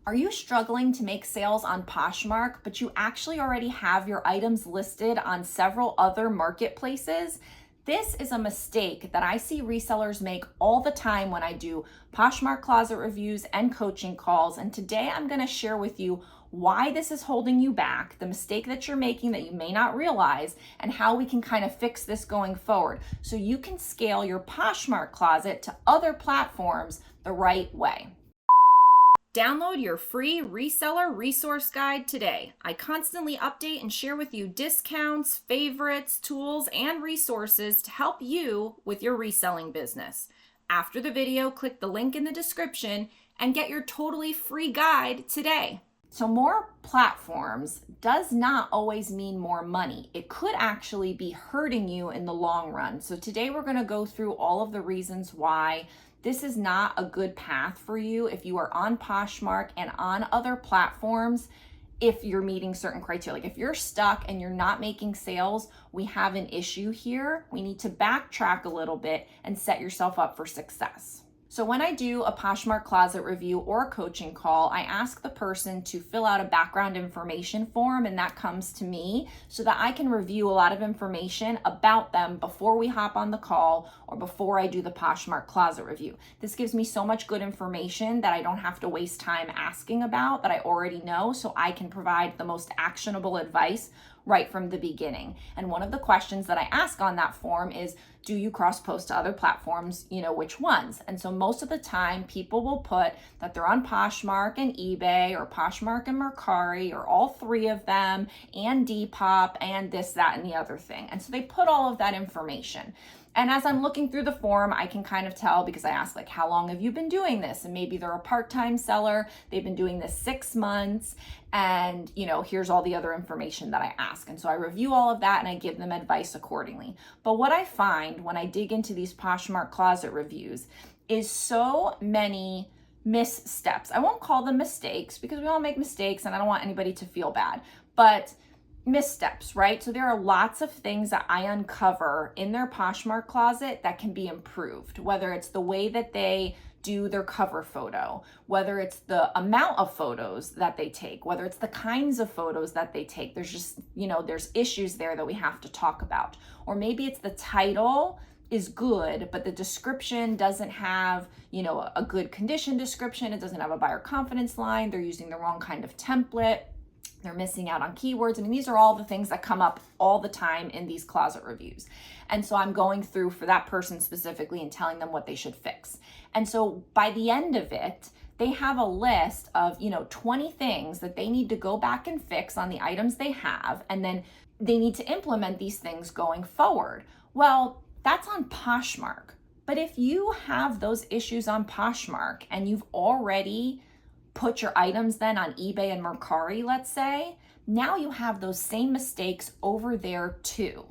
Are you struggling to make sales on Poshmark, but you actually already have your items listed on several other marketplaces? This is a mistake that I see resellers make all the time when I do Poshmark closet reviews and coaching calls. And today I'm going to share with you why this is holding you back, the mistake that you're making that you may not realize, and how we can kind of fix this going forward so you can scale your Poshmark closet to other platforms the right way. Download your free reseller resource guide today. I constantly update and share with you discounts, favorites, tools, and resources to help you with your reselling business. After the video, click the link in the description and get your totally free guide today. So more platforms does not always mean more money. It could actually be hurting you in the long run. So today we're going to go through all of the reasons why this is not a good path for you if you are on Poshmark and on other platforms if you're meeting certain criteria. Like if you're stuck and you're not making sales, we have an issue here. We need to backtrack a little bit and set yourself up for success. So when I do a Poshmark closet review or a coaching call, I ask the person to fill out a background information form, and that comes to me so that I can review a lot of information about them before we hop on the call or before I do the Poshmark closet review. This gives me so much good information that I don't have to waste time asking about that I already know, so I can provide the most actionable advice right from the beginning. And one of the questions that I ask on that form is, do you cross post to other platforms? Which ones? And so most of the time people will put that they're on Poshmark and eBay or Poshmark and Mercari or all three of them and Depop and this, that, and the other thing. And so they put all of that information. And as I'm looking through the form, I can kind of tell because I ask like, how long have you been doing this? And maybe they're a part-time seller. They've been doing this 6 months. And, here's all the other information that I ask. And so I review all of that and I give them advice accordingly. But what I find when I dig into these Poshmark closet reviews is so many missteps. I won't call them mistakes because we all make mistakes and I don't want anybody to feel bad, but missteps, right? So there are lots of things that I uncover in their Poshmark closet that can be improved, whether it's the way that they do their cover photo, whether it's the amount of photos that they take, whether it's the kinds of photos that they take. There's just, there's issues there that we have to talk about. Or maybe it's the title is good, but the description doesn't have, a good condition description. It doesn't have a buyer confidence line. They're using the wrong kind of template. They're missing out on keywords. I mean, these are all the things that come up all the time in these closet reviews. And so I'm going through for that person specifically and telling them what they should fix. And so by the end of it, they have a list of, 20 things that they need to go back and fix on the items they have. And then they need to implement these things going forward. Well, that's on Poshmark. But if you have those issues on Poshmark and you've already put your items then on eBay and Mercari, let's say, now you have those same mistakes over there too.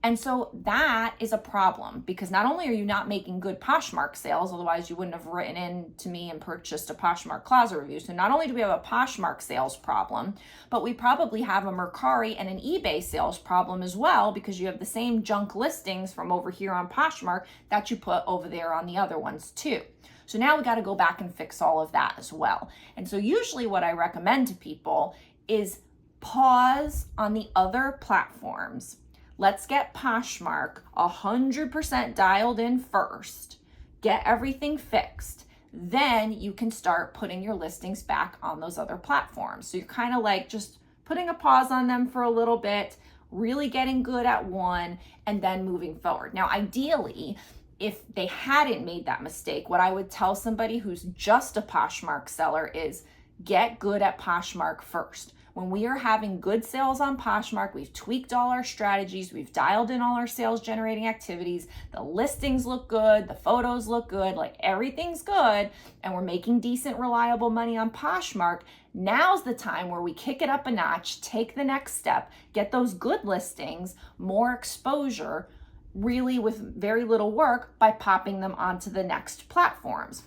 And so that is a problem because not only are you not making good Poshmark sales, otherwise you wouldn't have written in to me and purchased a Poshmark closet review. So not only do we have a Poshmark sales problem, but we probably have a Mercari and an eBay sales problem as well because you have the same junk listings from over here on Poshmark that you put over there on the other ones too. So now we got to go back and fix all of that as well. And so usually what I recommend to people is pause on the other platforms. Let's get Poshmark 100% dialed in first, get everything fixed. Then you can start putting your listings back on those other platforms. So you're kind of like just putting a pause on them for a little bit, really getting good at one, and then moving forward. Now, ideally, if they hadn't made that mistake, what I would tell somebody who's just a Poshmark seller is get good at Poshmark first. When we are having good sales on Poshmark, we've tweaked all our strategies, we've dialed in all our sales generating activities, the listings look good, the photos look good, like everything's good, and we're making decent, reliable money on Poshmark. Now's the time where we kick it up a notch, take the next step, get those good listings, more exposure, really with very little work by popping them onto the next platforms.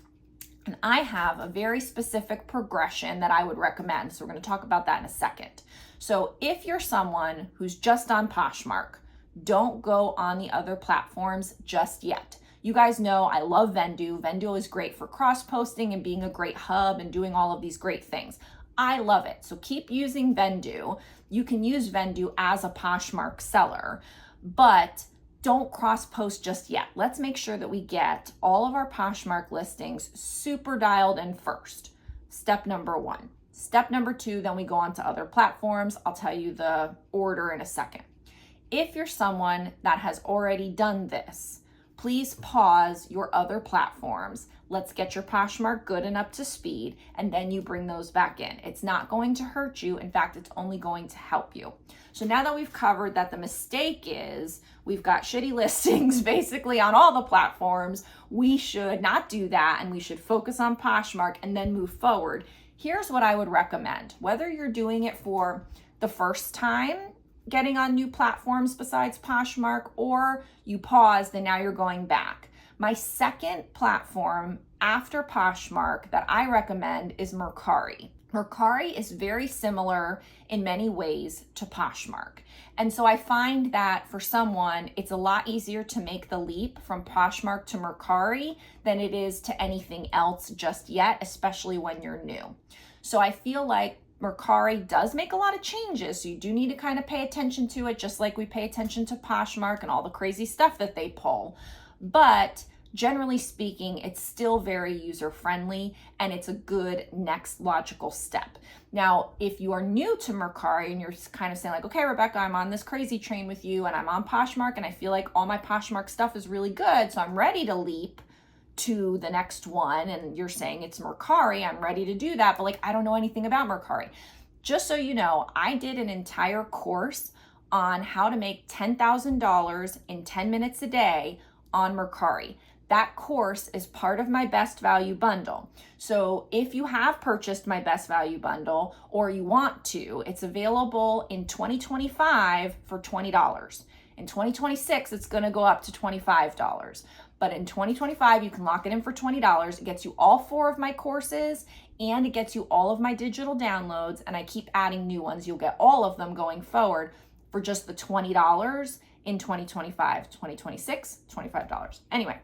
And I have a very specific progression that I would recommend. So we're going to talk about that in a second. So if you're someone who's just on Poshmark, don't go on the other platforms just yet. You guys know I love Vendoo. Vendoo is great for cross-posting and being a great hub and doing all of these great things. I love it. So keep using Vendoo. You can use Vendoo as a Poshmark seller, but don't cross-post just yet. Let's make sure that we get all of our Poshmark listings super dialed in first. Step number 1. Step number 2, then we go on to other platforms. I'll tell you the order in a second. If you're someone that has already done this, please pause your other platforms. Let's get your Poshmark good and up to speed, and then you bring those back in. It's not going to hurt you. In fact, it's only going to help you. So now that we've covered that the mistake is we've got shitty listings basically on all the platforms, we should not do that, and we should focus on Poshmark and then move forward. Here's what I would recommend. Whether you're doing it for the first time, getting on new platforms besides Poshmark, or you paused and now you're going back. My second platform after Poshmark that I recommend is Mercari. Mercari is very similar in many ways to Poshmark. And so I find that for someone, it's a lot easier to make the leap from Poshmark to Mercari than it is to anything else just yet, especially when you're new. So I feel like Mercari does make a lot of changes, so you do need to kind of pay attention to it, just like we pay attention to Poshmark and all the crazy stuff that they pull. But generally speaking, it's still very user-friendly, and it's a good next logical step. Now, if you are new to Mercari and you're kind of saying like, okay, Rebecca, I'm on this crazy train with you, and I'm on Poshmark, and I feel like all my Poshmark stuff is really good, so I'm ready to leap to the next one, and you're saying it's Mercari, I'm ready to do that, but like I don't know anything about Mercari. Just so you know, I did an entire course on how to make $10,000 in 10 minutes a day on Mercari. That course is part of my best value bundle. So if you have purchased my best value bundle or you want to, it's available in 2025 for $20. In 2026, it's going to go up to $25. But in 2025, you can lock it in for $20. It gets you all 4 of my courses, and it gets you all of my digital downloads, and I keep adding new ones. You'll get all of them going forward for just the $20 in 2025, 2026, $25. Anyway,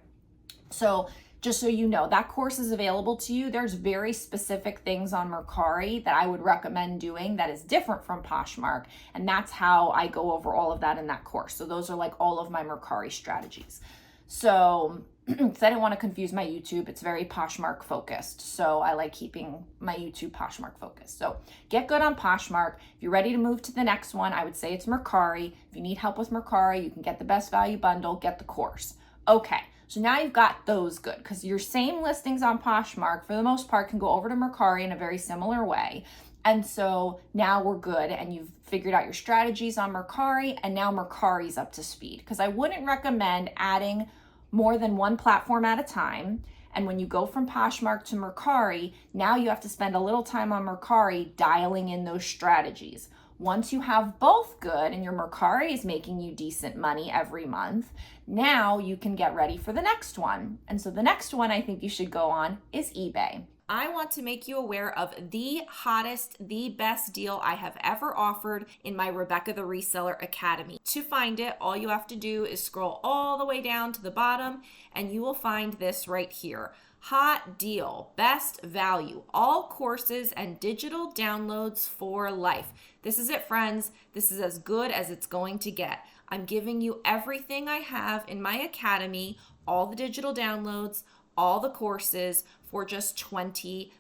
so just so you know, that course is available to you. There's very specific things on Mercari that I would recommend doing that is different from Poshmark, and that's how I go over all of that in that course. So those are like all of my Mercari strategies. So, because I didn't want to confuse my YouTube, it's very Poshmark focused. So I like keeping my YouTube Poshmark focused. So get good on Poshmark. If you're ready to move to the next one, I would say it's Mercari. If you need help with Mercari, you can get the best value bundle, get the course. Okay, so now you've got those good, because your same listings on Poshmark, for the most part, can go over to Mercari in a very similar way. And so now we're good, and you've figured out your strategies on Mercari, and now Mercari's up to speed. Because I wouldn't recommend adding more than one platform at a time. And when you go from Poshmark to Mercari, now you have to spend a little time on Mercari dialing in those strategies. Once you have both good and your Mercari is making you decent money every month, now you can get ready for the next one. And so the next one I think you should go on is eBay. I want to make you aware of the hottest, the best deal I have ever offered in my Rebecca the Reseller Academy. To find it, all you have to do is scroll all the way down to the bottom and you will find this right here. Hot deal, best value, all courses and digital downloads for life. This is it, friends. This is as good as it's going to get. I'm giving you everything I have in my academy, all the digital downloads, all the courses for just $20.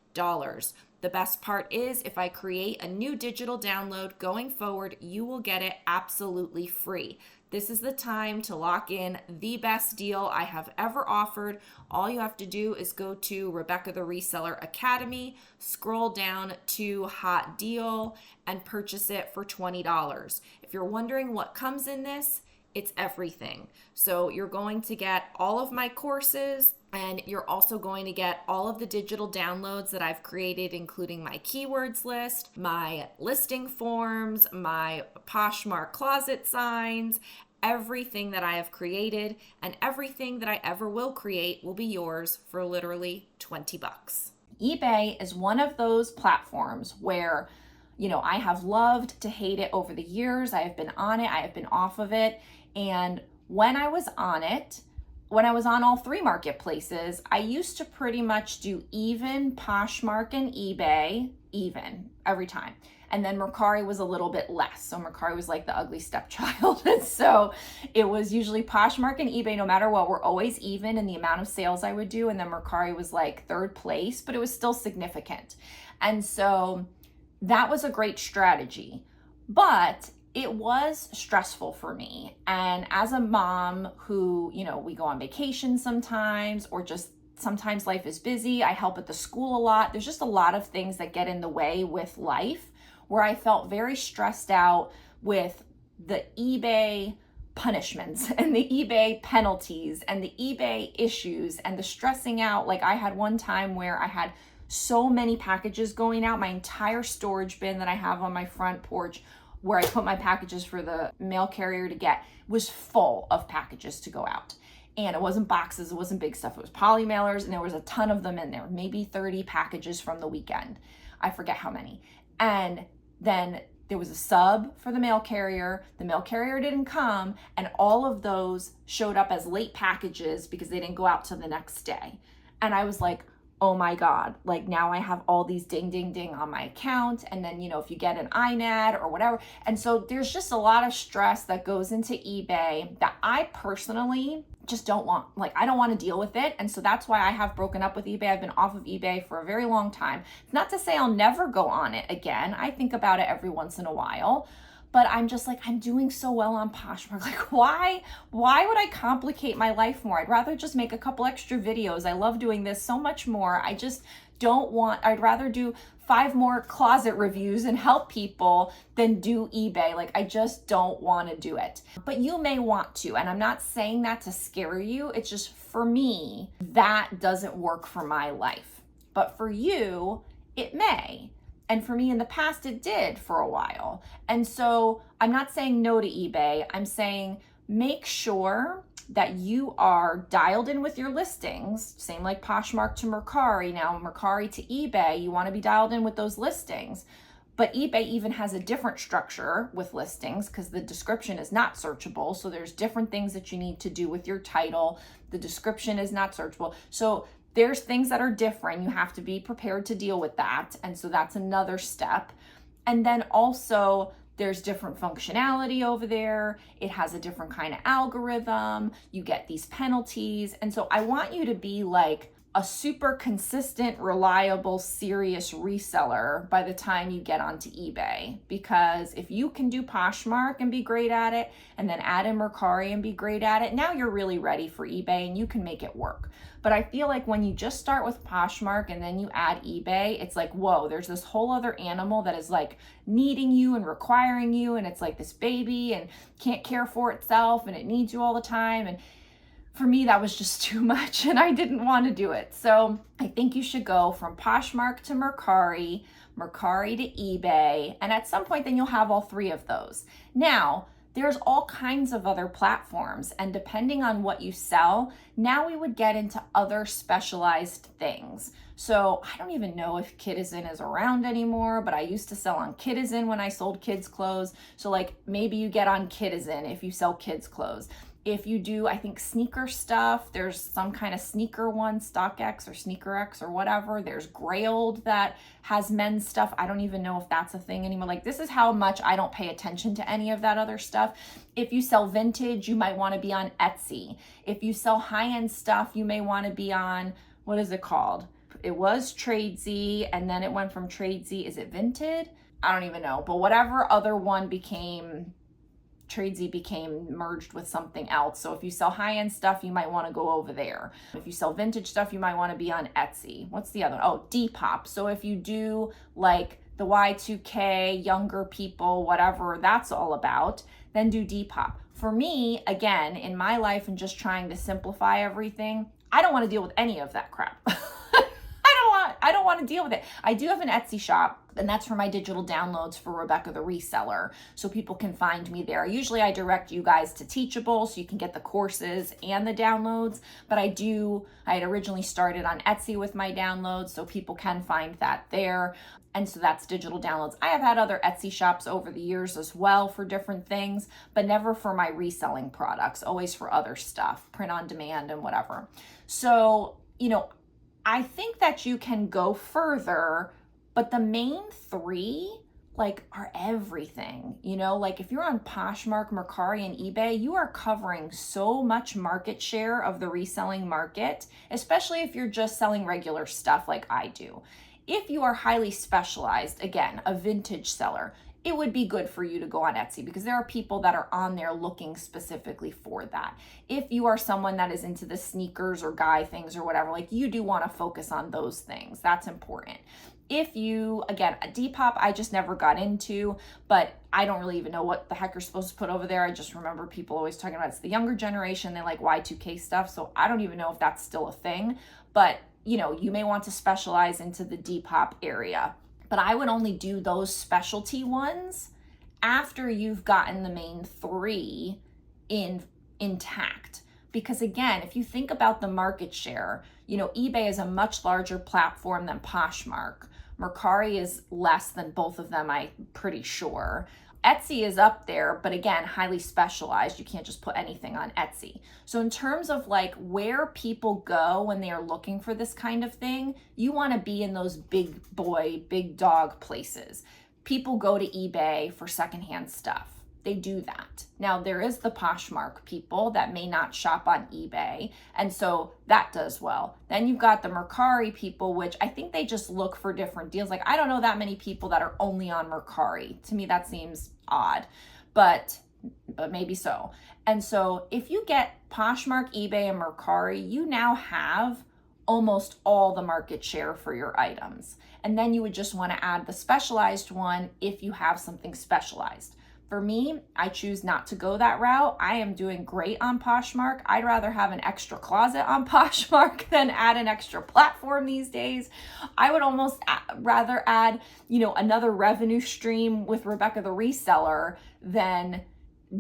The best part is if I create a new digital download going forward, you will get it absolutely free. This is the time to lock in the best deal I have ever offered. All you have to do is go to Rebecca the Reseller Academy, scroll down to Hot Deal, and purchase it for $20. If you're wondering what comes in this, it's everything. So you're going to get all of my courses, and you're also going to get all of the digital downloads that I've created, including my keywords list, my listing forms, my Poshmark closet signs. Everything that I have created and everything that I ever will create will be yours for literally $20. eBay is one of those platforms where, I have loved to hate it over the years. I have been on it, I have been off of it. And when I was on it, when I was on all three marketplaces, I used to pretty much do even Poshmark and eBay, even every time. And then Mercari was a little bit less. So Mercari was like the ugly stepchild. And so it was usually Poshmark and eBay, no matter what, were always even in the amount of sales I would do. And then Mercari was like third place, but it was still significant. And so that was a great strategy. But it was stressful for me. And as a mom who, we go on vacation sometimes, or just sometimes life is busy. I help at the school a lot. There's just a lot of things that get in the way with life, where I felt very stressed out with the eBay punishments and the eBay penalties and the eBay issues and the stressing out. Like I had one time where I had so many packages going out. My entire storage bin that I have on my front porch, where I put my packages for the mail carrier to get, was full of packages to go out. And it wasn't boxes, it wasn't big stuff, it was poly mailers, and there was a ton of them in there, maybe 30 packages from the weekend. I forget how many. And then there was a sub for the mail carrier didn't come, and all of those showed up as late packages because they didn't go out till the next day. And I was like, oh my God, like now I have all these ding, ding, ding on my account. And then, if you get an INAD or whatever. And so there's just a lot of stress that goes into eBay that I personally just don't want. Like, I don't want to deal with it. And so that's why I have broken up with eBay. I've been off of eBay for a very long time. It's not to say I'll never go on it again. I think about it every once in a while. But I'm just like, I'm doing so well on Poshmark. Like, why would I complicate my life more? I'd rather just make a couple extra videos. I love doing this so much more. I just don't want, I'd rather do 5 more closet reviews and help people than do eBay. Like, I just don't want to do it. But you may want to, and I'm not saying that to scare you. It's just, for me, that doesn't work for my life. But for you, it may. And for me in the past, it did for a while. And so I'm not saying no to eBay. I'm saying make sure that you are dialed in with your listings. Same like Poshmark to Mercari. Now Mercari to eBay, you want to be dialed in with those listings. But eBay even has a different structure with listings because the description is not searchable. So there's different things that you need to do with your title. The description is not searchable. So there's things that are different. You have to be prepared to deal with that. And so that's another step. And then also there's different functionality over there. It has a different kind of algorithm. You get these penalties. And so I want you to be like a super consistent, reliable, serious reseller by the time you get onto eBay. Because if you can do Poshmark and be great at it, and then add in Mercari and be great at it, now you're really ready for eBay and you can make it work. But I feel like when you just start with Poshmark and then you add eBay, it's like, whoa, there's this whole other animal that is like needing you and requiring you. And it's like this baby and can't care for itself and it needs you all the time. And for me, that was just too much and I didn't want to do it. So I think you should go from Poshmark to Mercari, Mercari to eBay. And at some point then you'll have all 3 of those. Now, there's all kinds of other platforms, and depending on what you sell, now we would get into other specialized things. So I don't even know if Kidizen is around anymore, but I used to sell on Kidizen when I sold kids clothes. So like maybe you get on Kidizen if you sell kids clothes. If you do, I think sneaker stuff, there's some kind of sneaker one, StockX or SneakerX or whatever. There's Grailed that has men's stuff. I don't even know if that's a thing anymore. Like, this is how much I don't pay attention to any of that other stuff. If you sell vintage, you might want to be on Etsy. If you sell high-end stuff, you may want to be on, what is it called? It was Tradesy, and then it went from Tradesy. Is it Vinted? I don't even know. But whatever other one became, Tradesy became merged with something else. So if you sell high-end stuff, you might want to go over there. If you sell vintage stuff, you might want to be on Etsy. What's the other one? Oh, Depop. So if you do like the Y2K, younger people, whatever that's all about, then do Depop. For me, again, in my life and just trying to simplify everything, I don't want to deal with any of that crap. I don't want to deal with it. I do have an Etsy shop, and that's for my digital downloads for Rebecca the Reseller, so people can find me there. Usually I direct you guys to Teachable so you can get the courses and the downloads, but I had originally started on Etsy with my downloads, so people can find that there. And so that's digital downloads. I have had other Etsy shops over the years as well for different things, but never for my reselling products, always for other stuff, print on demand and whatever. So, I think that you can go further, but the main three are everything, if you're on Poshmark, Mercari, and eBay, you are covering so much market share of the reselling market, especially if you're just selling regular stuff like I do. If you are highly specialized, again, a vintage seller, it would be good for you to go on Etsy because there are people that are on there looking specifically for that. If you are someone that is into the sneakers or guy things or whatever, you do want to focus on those things. That's important. If you, again, a Depop, I just never got into, but I don't really even know what the heck you're supposed to put over there. I just remember people always talking about it's the younger generation. They like Y2K stuff. So I don't even know if that's still a thing, but you may want to specialize into the Depop area. But I would only do those specialty ones after you've gotten the main three intact. Because again, if you think about the market share, eBay is a much larger platform than Poshmark. Mercari is less than both of them, I'm pretty sure. Etsy is up there, but again, highly specialized. You can't just put anything on Etsy. So in terms of where people go when they are looking for this kind of thing, you want to be in those big boy, big dog places. People go to eBay for secondhand stuff. They do that. Now there is the Poshmark people that may not shop on eBay, and so that does well. Then you've got the Mercari people, which I think they just look for different deals. I don't know that many people that are only on Mercari. To me, that seems odd, but maybe so. And so if you get Poshmark, eBay, and Mercari, you now have almost all the market share for your items. And then you would just want to add the specialized one if you have something specialized. For me, I choose not to go that route. I am doing great on Poshmark. I'd rather have an extra closet on Poshmark than add an extra platform these days. I would almost rather add, another revenue stream with Rebecca the Reseller than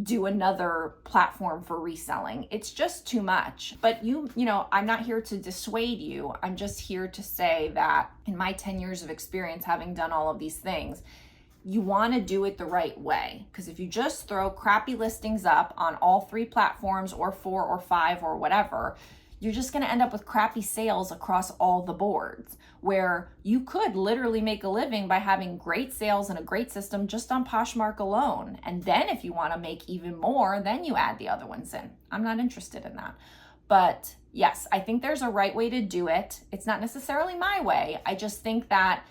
do another platform for reselling. It's just too much. But I'm not here to dissuade you. I'm just here to say that in my 10 years of experience having done all of these things, you want to do it the right way. Because if you just throw crappy listings up on all 3 platforms or 4 or 5 or whatever, you're just going to end up with crappy sales across all the boards, where you could literally make a living by having great sales and a great system just on Poshmark alone. And then if you want to make even more, then you add the other ones in. I'm not interested in that. But yes, I think there's a right way to do it. It's not necessarily my way. I just think that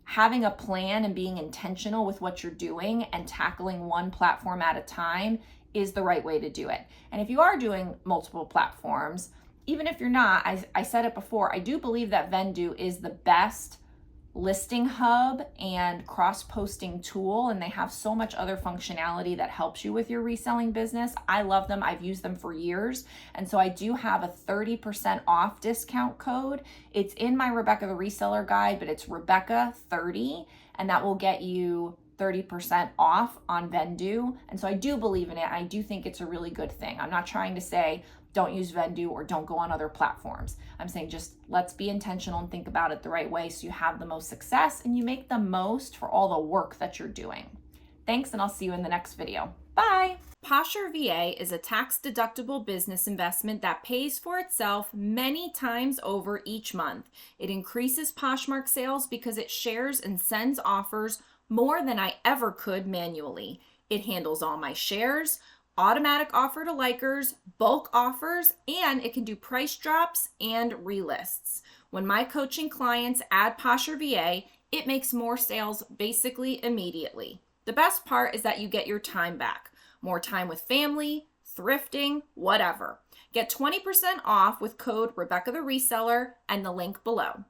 having a plan and being intentional with what you're doing and tackling one platform at a time is the right way to do it. And if you are doing multiple platforms, even if you're not, I said it before, I do believe that Vendoo is the best listing hub and cross-posting tool, and they have so much other functionality that helps you with your reselling business. I love them. I've used them for years. And so I do have a 30% off discount code. It's in my Rebecca the Reseller guide, but it's Rebecca 30, and that will get you 30% off on Vendoo. And so I do believe in it. I do think it's a really good thing. I'm not trying to say don't use Vendoo or don't go on other platforms. I'm saying just let's be intentional and think about it the right way so you have the most success and you make the most for all the work that you're doing. Thanks, and I'll see you in the next video. Bye. Posher VA is a tax-deductible business investment that pays for itself many times over each month. It increases Poshmark sales because it shares and sends offers more than I ever could manually. It handles all my shares, automatic offer to likers, bulk offers, and it can do price drops and relists. When my coaching clients add Posher VA, it makes more sales basically immediately. The best part is that you get your time back. More time with family, thrifting, whatever. Get 20% off with code Rebecca the Reseller and the link below.